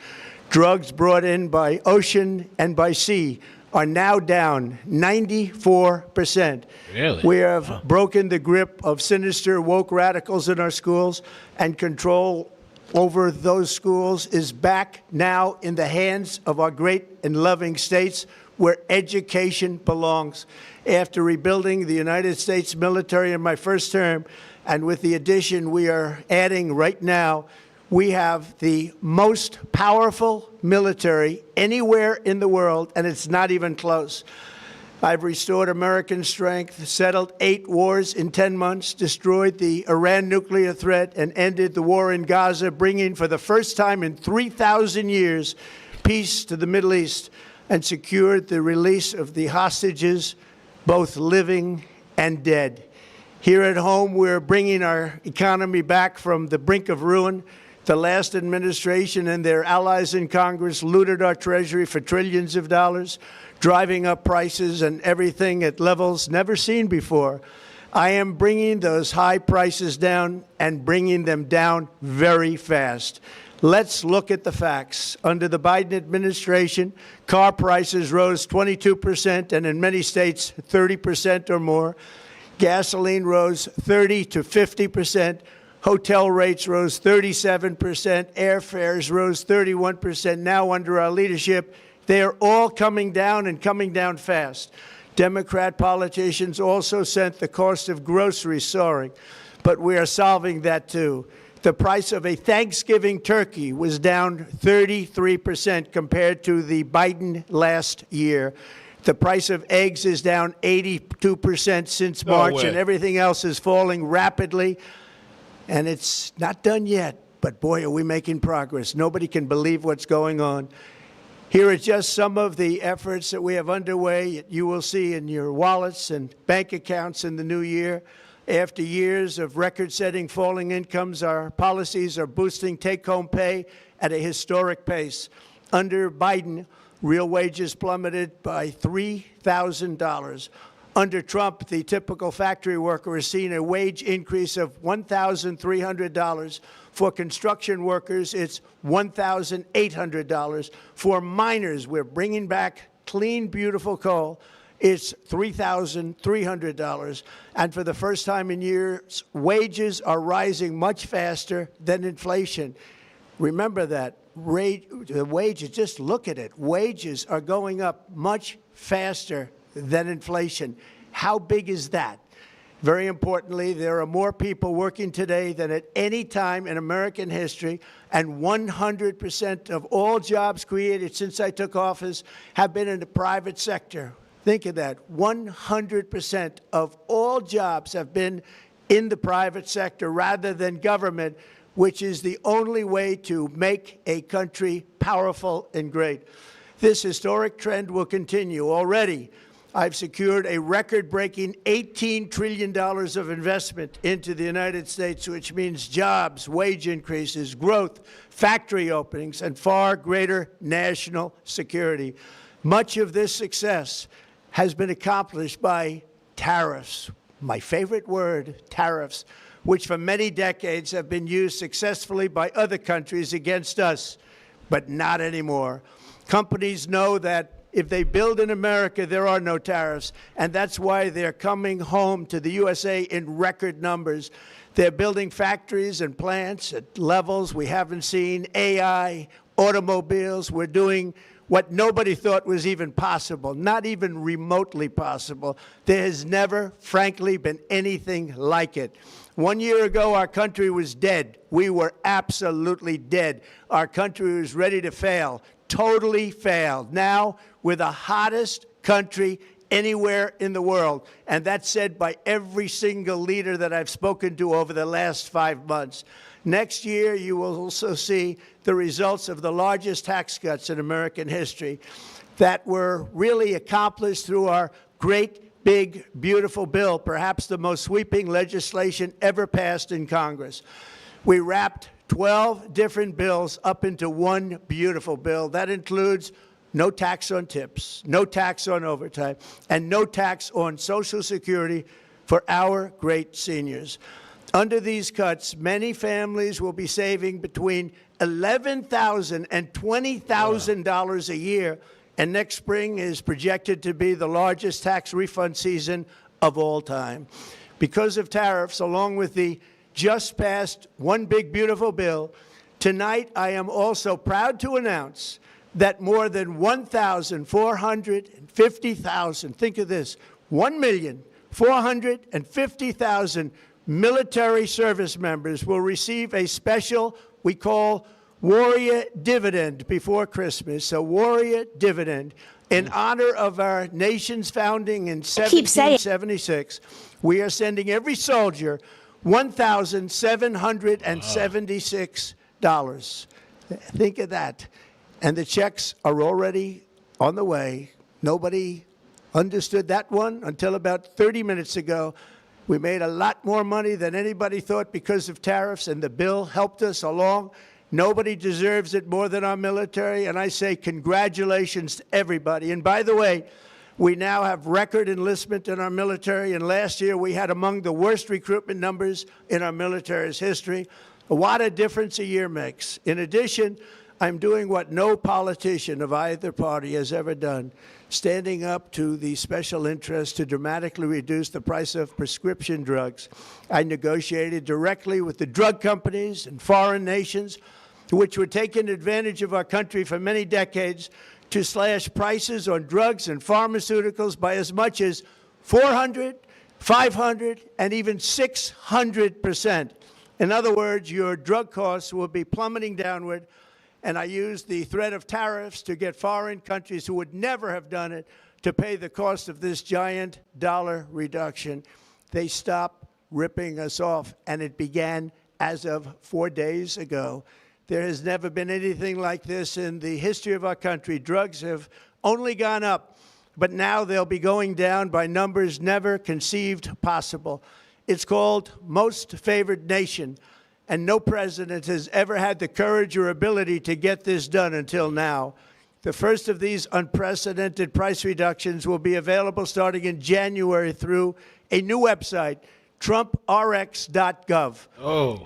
Drugs brought in by ocean and by sea are now down 94%. Really? We have broken the grip of sinister woke radicals in our schools, and control over those schools is back now in the hands of our great and loving states where education belongs. After rebuilding the United States military in my first term, and with the addition we are adding right now, we have the most powerful military anywhere in the world, and it's not even close. I've restored American strength, settled 8 wars in 10 months, destroyed the Iran nuclear threat, and ended the war in Gaza, bringing for the first time in 3,000 years peace to the Middle East, and secured the release of the hostages, both living and dead. Here at home, we're bringing our economy back from the brink of ruin. The last administration and their allies in Congress looted our treasury for trillions of dollars, driving up prices and everything at levels never seen before. I am bringing those high prices down and bringing them down very fast. Let's look at the facts. Under the Biden administration, car prices rose 22% and in many states 30% or more. Gasoline rose 30 to 50%. Hotel rates rose 37%. Airfares rose 31%. Now under our leadership, they are all coming down and coming down fast. Democrat politicians also sent the cost of groceries soaring, but we are solving that too. The price of a Thanksgiving turkey was down 33% compared to the Biden last year. The price of eggs is down 82% since March, and everything else is falling rapidly. And it's not done yet, but boy, are we making progress. Nobody can believe what's going on. Here are just some of the efforts that we have underway. You will see in your wallets and bank accounts in the new year. After years of record-setting falling incomes, our policies are boosting take-home pay at a historic pace. Under Biden, real wages plummeted by $3,000. Under Trump, the typical factory worker has seen a wage increase of $1,300. For construction workers, it's $1,800. For miners, we're bringing back clean, beautiful coal. It's $3,300. And for the first time in years, wages are rising much faster than inflation. Remember that. The wages, just look at it. Wages are going up much faster than inflation. How big is that? Very importantly, there are more people working today than at any time in American history, and 100% of all jobs created since I took office have been in the private sector. Think of that. 100% of all jobs have been in the private sector rather than government, which is the only way to make a country powerful and great. This historic trend will continue. Already, I've secured a record-breaking $18 trillion of investment into the United States, which means jobs, wage increases, growth, factory openings, and far greater national security. Much of this success has been accomplished by tariffs. My favorite word, tariffs, which for many decades have been used successfully by other countries against us, but not anymore. Companies know that if they build in America, there are no tariffs, and that's why they're coming home to the USA in record numbers. They're building factories and plants at levels we haven't seen, AI, automobiles. We're doing what nobody thought was even possible, not even remotely possible. There has never, frankly, been anything like it. 1 year ago, our country was dead. We were absolutely dead. Our country was ready to fail, totally failed. Now, we're the hottest country anywhere in the world, and that's said by every single leader that I've spoken to over the last 5 months. Next year, you will also see the results of the largest tax cuts in American history that were really accomplished through our great, big, beautiful bill, perhaps the most sweeping legislation ever passed in Congress. We wrapped 12 different bills up into one beautiful bill. That includes no tax on tips, no tax on overtime, and no tax on Social Security for our great seniors. Under these cuts, many families will be saving between $11,000 and $20,000 a year, and next spring is projected to be the largest tax refund season of all time. Because of tariffs, along with the just passed One Big Beautiful Bill, tonight I am also proud to announce that more than 1,450,000, think of this, 1,450,000 military service members will receive a special, we call Warrior Dividend before Christmas, a Warrior Dividend. In honor of our nation's founding in 1776, we are sending every soldier $1,776. Think of that. And the checks are already on the way. Nobody understood that one until about 30 minutes ago. We made a lot more money than anybody thought because of tariffs, and the bill helped us along. Nobody deserves it more than our military, and I say congratulations to everybody. And by the way, we now have record enlistment in our military, and last year we had among the worst recruitment numbers in our military's history. What a difference a year makes. In addition, I'm doing what no politician of either party has ever done, standing up to the special interests to dramatically reduce the price of prescription drugs. I negotiated directly with the drug companies and foreign nations, which were taking advantage of our country for many decades, to slash prices on drugs and pharmaceuticals by as much as 400, 500, and even 600%. In other words, your drug costs will be plummeting downward. And I used the threat of tariffs to get foreign countries who would never have done it to pay the cost of this giant dollar reduction. They stopped ripping us off, and it began as of 4 days ago. There has never been anything like this in the history of our country. Drugs have only gone up, but now they'll be going down by numbers never conceived possible. It's called Most Favored Nation. And no president has ever had the courage or ability to get this done until now. The first of these unprecedented price reductions will be available starting in January through a new website, TrumpRx.gov.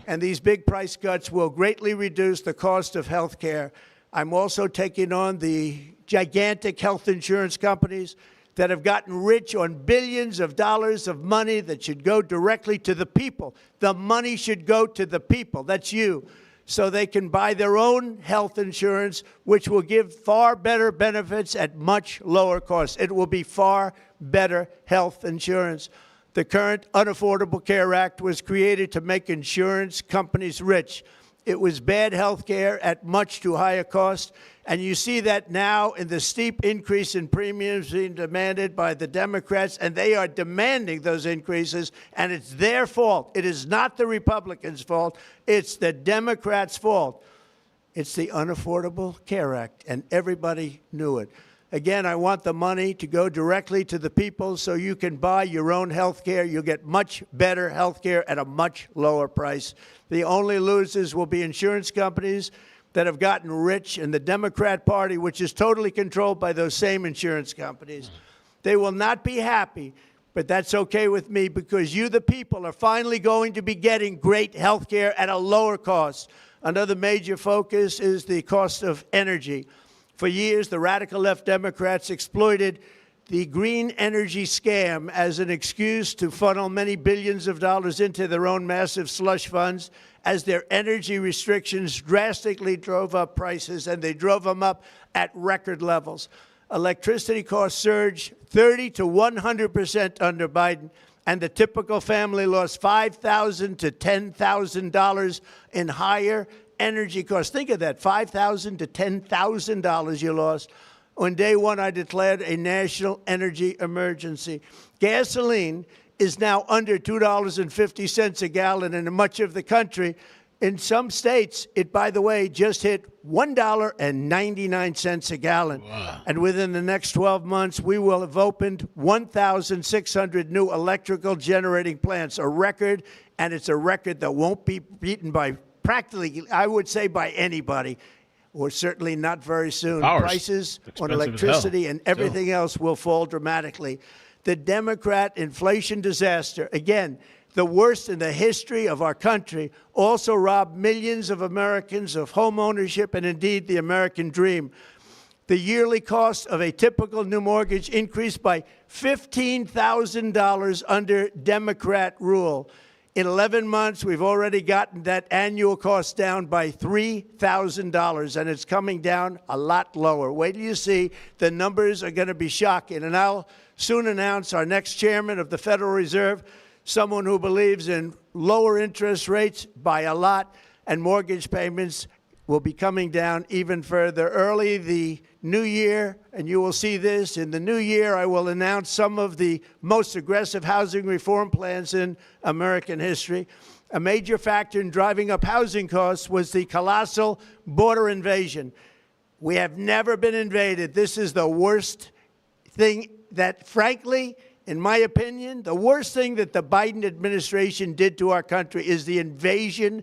And these big price cuts will greatly reduce the cost of health care. I'm also taking on the gigantic health insurance companies that have gotten rich on billions of dollars of money that should go directly to the people. The money should go to the people, that's you, so they can buy their own health insurance, which will give far better benefits at much lower costs. It will be far better health insurance. The current Unaffordable Care Act was created to make insurance companies rich. It was bad health care at much too high a cost, and you see that now in the steep increase in premiums being demanded by the Democrats, and they are demanding those increases, and it's their fault. It is not the Republicans' fault. It's the Democrats' fault. It's the Unaffordable Care Act, and everybody knew it. Again, I want the money to go directly to the people so you can buy your own health care. You'll get much better health care at a much lower price. The only losers will be insurance companies that have gotten rich, and the Democrat Party, which is totally controlled by those same insurance companies. They will not be happy, but that's okay with me because you, the people, are finally going to be getting great health care at a lower cost. Another major focus is the cost of energy. For years, the radical left Democrats exploited the green energy scam as an excuse to funnel many billions of dollars into their own massive slush funds as their energy restrictions drastically drove up prices, and they drove them up at record levels. Electricity costs surged 30 to 100% under Biden, and the typical family lost $5,000 to $10,000 in higher energy costs. Think of that, $5,000 to $10,000 you lost. On day one, I declared a national energy emergency. Gasoline is now under $2.50 a gallon in much of the country. In some states, it, by the way, just hit $1.99 a gallon. Wow. And within the next 12 months, we will have opened 1,600 new electrical generating plants, a record, and it's a record that won't be beaten by practically, I would say, by anybody, or certainly not very soon. Prices on electricity and everything else will fall dramatically. The Democrat inflation disaster, again, the worst in the history of our country, also robbed millions of Americans of home ownership and indeed the American dream. The yearly cost of a typical new mortgage increased by $15,000 under Democrat rule. In 11 months, we've already gotten that annual cost down by $3,000, and it's coming down a lot lower. Wait till you see. The numbers are going to be shocking. And I'll soon announce our next chairman of the Federal Reserve, someone who believes in lower interest rates by a lot, and mortgage payments will be coming down even further. Early the new year, and you will see this, in the new year I will announce some of the most aggressive housing reform plans in American history. A major factor in driving up housing costs was the colossal border invasion. We have never been invaded. This is the worst thing that, frankly, in my opinion, the worst thing that the Biden administration did to our country is the invasion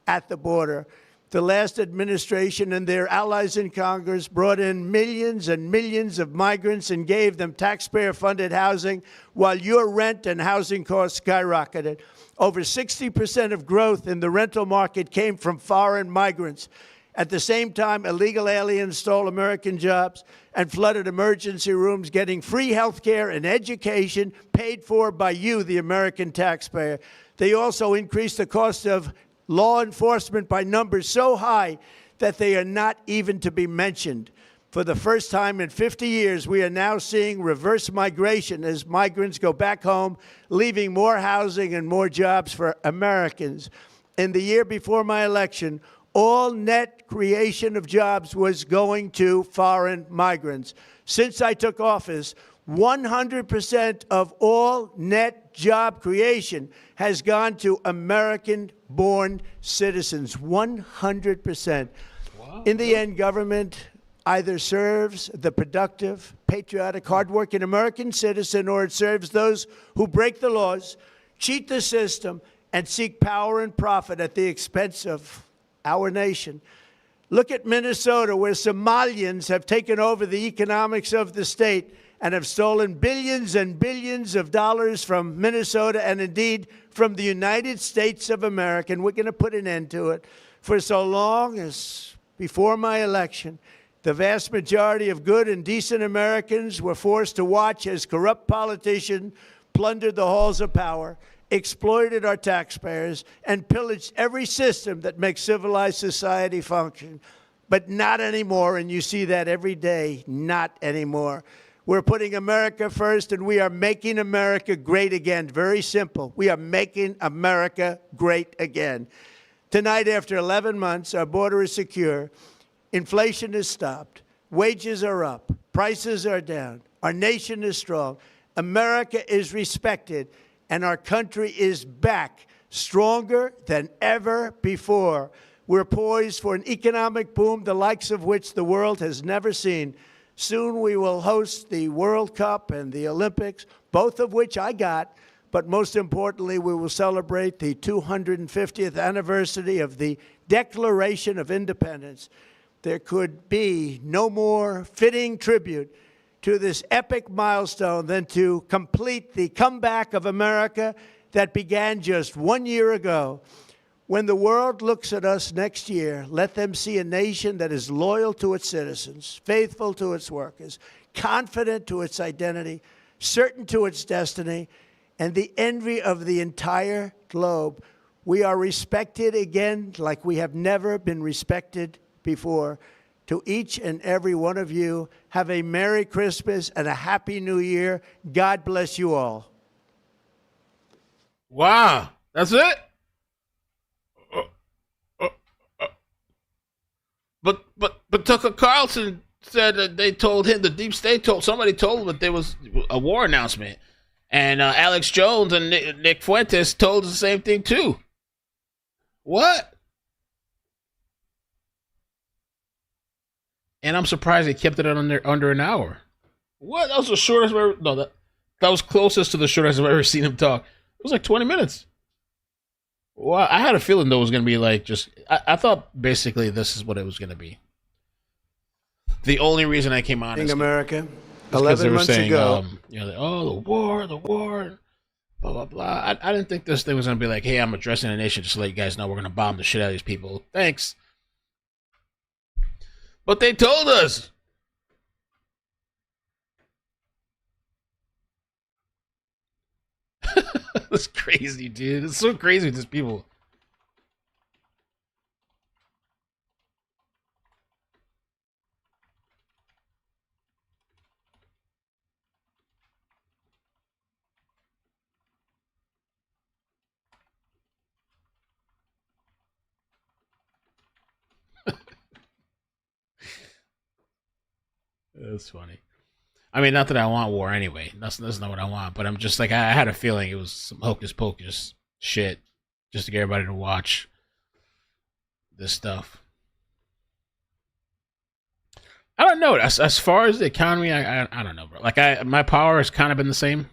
at the border. The last administration and their allies in Congress brought in millions and millions of migrants and gave them taxpayer-funded housing while your rent and housing costs skyrocketed. Over 60% of growth in the rental market came from foreign migrants. At the same time, illegal aliens stole American jobs and flooded emergency rooms, getting free health care and education paid for by you, the American taxpayer. They also increased the cost of law enforcement by numbers so high that they are not even to be mentioned. For the first time in 50 years, we are now seeing reverse migration as migrants go back home, leaving more housing and more jobs for Americans. In the year before my election, all net creation of jobs was going to foreign migrants. Since I took office, 100% of all net job creation has gone to American-born citizens, 100%. Wow. In the end, government either serves the productive, patriotic, hardworking American citizen, or it serves those who break the laws, cheat the system, and seek power and profit at the expense of our nation. Look at Minnesota, where Somalians have taken over the economics of the state and have stolen billions and billions of dollars from Minnesota and indeed from the United States of America. And we're going to put an end to it. For so long as before my election, the vast majority of good and decent Americans were forced to watch as corrupt politicians plundered the halls of power, exploited our taxpayers, and pillaged every system that makes civilized society function. But not anymore, and you see that every day, not anymore. We're putting America first, and we are making America great again. Very simple. We are making America great again. Tonight, after 11 months, our border is secure. Inflation is stopped. Wages are up. Prices are down. Our nation is strong. America is respected, and our country is back, stronger than ever before. We're poised for an economic boom, the likes of which the world has never seen. Soon we will host the World Cup and the Olympics, both of which I got. But most importantly, we will celebrate the 250th anniversary of the Declaration of Independence. There could be no more fitting tribute to this epic milestone than to complete the comeback of America that began just 1 year ago. When the world looks at us next year, let them see a nation that is loyal to its citizens, faithful to its workers, confident to its identity, certain to its destiny, and the envy of the entire globe. We are respected again like we have never been respected before. To each and every one of you, have a Merry Christmas and a Happy New Year. God bless you all. Wow, that's it? But Tucker Carlson said that they told him, the deep state somebody told him that there was a war announcement. And Alex Jones and Nick Fuentes told us the same thing too. What? And I'm surprised they kept it under an hour. What? That was the shortest I've ever... No, that was closest to the shortest I've ever seen him talk. It was like 20 minutes. Well, I had a feeling though it was going to be like just... I thought basically this is what it was going to be. The only reason I came on is... America, because 11 months ago... the war, blah, blah, blah. I didn't think this thing was going to be like, hey, I'm addressing the nation just to let you guys know we're going to bomb the shit out of these people. Thanks. But they told us. That's crazy, dude. It's so crazy with these people. That's funny. I mean, not that I want war anyway. That's not what I want. But I'm just like, I had a feeling it was some hocus pocus shit just to get everybody to watch this stuff. I don't know. As far as the economy, I don't know, bro. Like, my power has kind of been the same.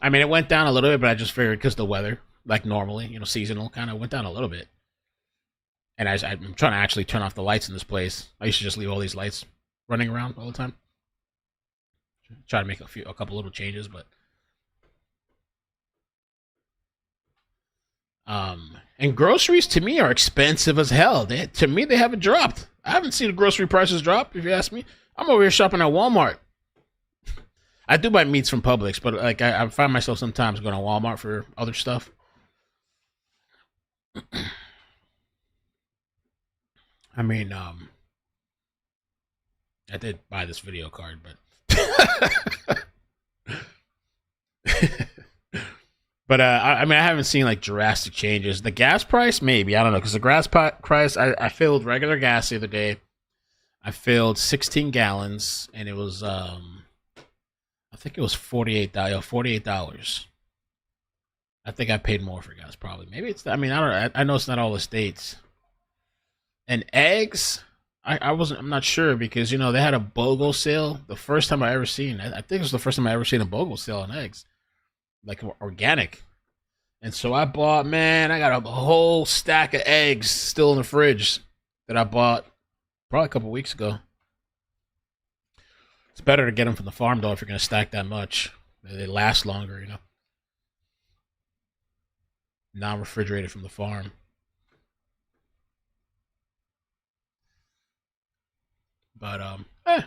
I mean, it went down a little bit, but I just figured because the weather, like normally, seasonal, kind of went down a little bit. And I'm trying to actually turn off the lights in this place. I used to just leave all these lights running around all the time. Try to make a couple little changes, but and groceries to me are expensive as hell. To me, they haven't dropped. I haven't seen the grocery prices drop. If you ask me, I'm over here shopping at Walmart. I do buy meats from Publix, but like I find myself sometimes going to Walmart for other stuff. I mean, I did buy this video card, but but I mean, I haven't seen like drastic changes. The gas price, maybe, I don't know, because the gas price, I filled regular gas the other day. I filled 16 gallons, and it was I think it was $48. I think I paid more for gas, probably. Maybe it's. I mean, I don't. I know it's not all the states. And eggs, I'm not sure because they had a BOGO sale. The first time I ever seen, I think it was the first time I ever seen a BOGO sale on eggs, like organic. And so I bought, man, I got a whole stack of eggs still in the fridge that I bought probably a couple weeks ago. It's better to get them from the farm though if you're gonna stack that much. They last longer, Non-refrigerated from the farm. But I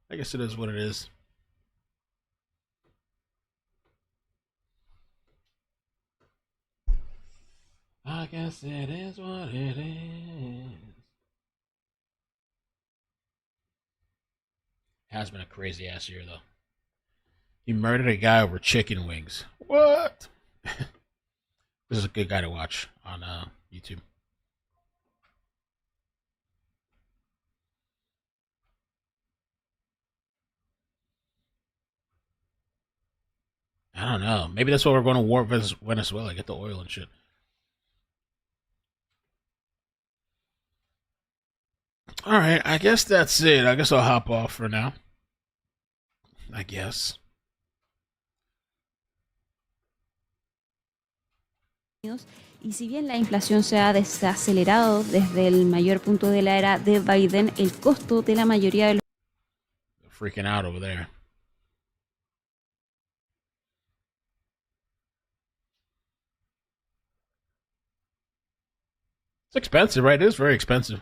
guess it is what it is. I guess it is what it is. Has been a crazy ass year though. He murdered a guy over chicken wings. What? This is a good guy to watch on YouTube. I don't know. Maybe that's why we're going to war with Venezuela. Get the oil and shit. All right. I guess that's it. I guess I'll hop off for now. I guess. Y si bien la inflación se ha desacelerado desde el mayor punto de la era de Biden, el costo de la mayoría de los Freaking out over there. It's expensive, right? It is very expensive.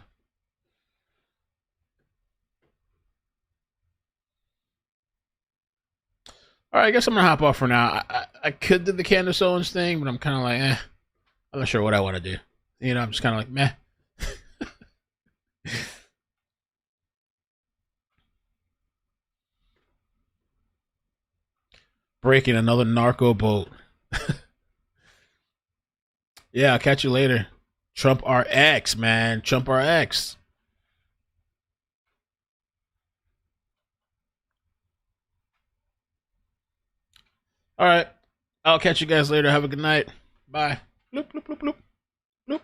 All right, I guess I'm gonna hop off for now. I could do the Candace Owens thing, but I'm kind of like, I'm not sure what I want to do. You know, I'm just kind of like, meh. Breaking another narco boat. Yeah, I'll catch you later. Trump RX, man. Trump RX. All right. I'll catch you guys later. Have a good night. Bye. Bloop, bloop, bloop, bloop.